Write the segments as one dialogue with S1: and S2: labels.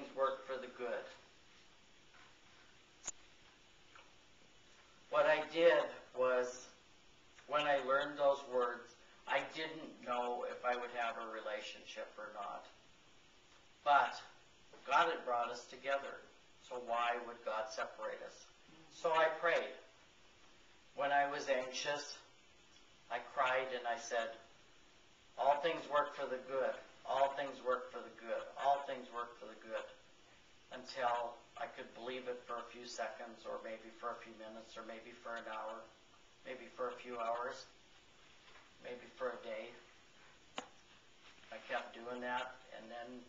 S1: things work for the good. What I did was, when I learned those words, I didn't know if I would have a relationship or not. But God had brought us together, so why would God separate us? So I prayed. When I was anxious, I cried and I said, all things work for the good. All things work for the good. All things work for the good. Until I could believe it for a few seconds, or maybe for a few minutes, or maybe for an hour, maybe for a few hours, maybe for a day. I kept doing that, and then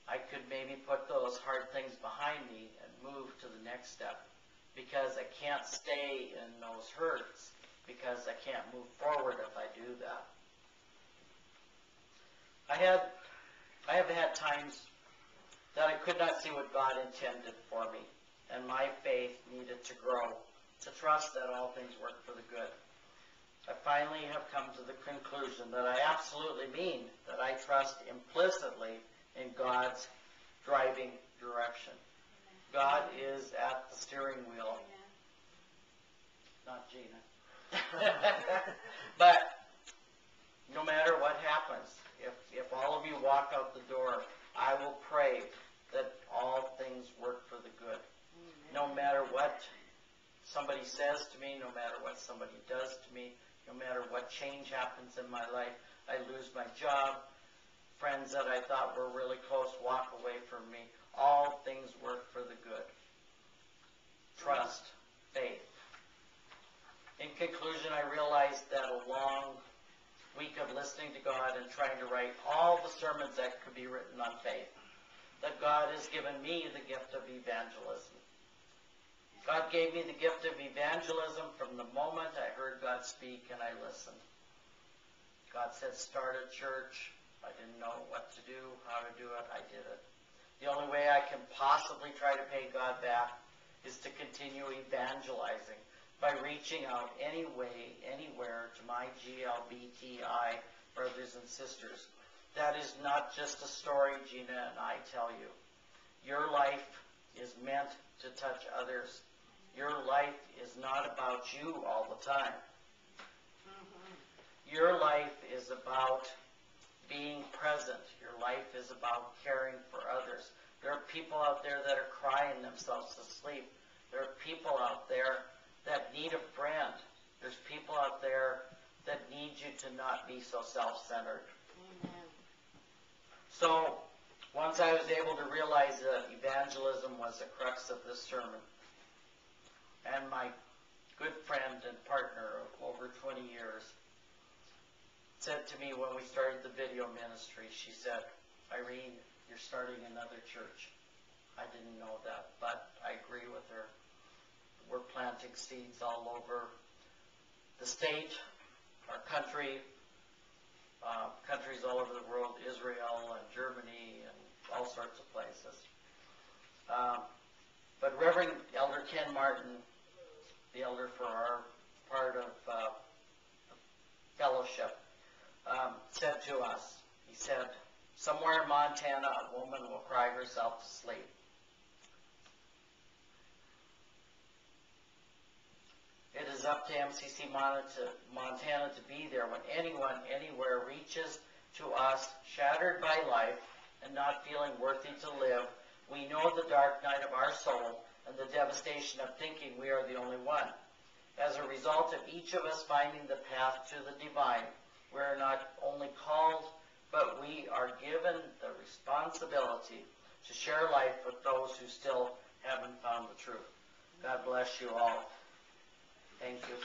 S1: I could maybe put those hard things behind me and move to the next step, because I can't stay in those hurts, because I can't move forward if I do that. I have had times that I could not see what God intended for me, and my faith needed to grow, to trust that all things work for the good. I finally have come to the conclusion that I absolutely mean that I trust implicitly in God's driving direction. God is at the steering wheel. Not Gina. But no matter what happens, if all of you walk out the door, I will pray that all things work for the good. No matter what somebody says to me, no matter what somebody does to me, no matter what change happens in my life, I lose my job, friends that I thought were really close walk away from me, all things work for the good. Trust, faith. In conclusion, I realized that a long week of listening to God and trying to write all the sermons that could be written on faith, that God has given me the gift of evangelism. God gave me the gift of evangelism from the moment I heard God speak and I listened. God said, start a church. I didn't know what to do, how to do it. I did it. The only way I can possibly try to pay God back is to continue evangelizing by reaching out any way, anywhere to my GLBTI brothers and sisters. That is not just a story Gina and I tell you. Your life is meant to touch others. Your life is not about you all the time. Your life is about being present. Your life is about caring for others. There are people out there that are crying themselves to sleep. There are people out there that need a friend. There's people out there that need you to not be so self-centered. Amen. So, once I was able to realize that evangelism was the crux of this sermon, and my good friend and partner of over 20 years said to me when we started the video ministry, she said, Irene, you're starting another church. I didn't know that, but I agree with her. We're planting seeds all over the state, our country, countries all over the world, Israel and Germany and all sorts of places. But Reverend Elder Ken Martin, the elder for our part of fellowship, said to us, he said, somewhere in Montana, a woman will cry herself to sleep. It is up to Mcc-Mt to be there when anyone, anywhere reaches to us, shattered by life and not feeling worthy to live. We know the dark night of our soul and the devastation of thinking we are the only one. As a result of each of us finding the path to the divine, we are not only called, but we are given the responsibility to share life with those who still haven't found the truth. God bless you all. Thank you.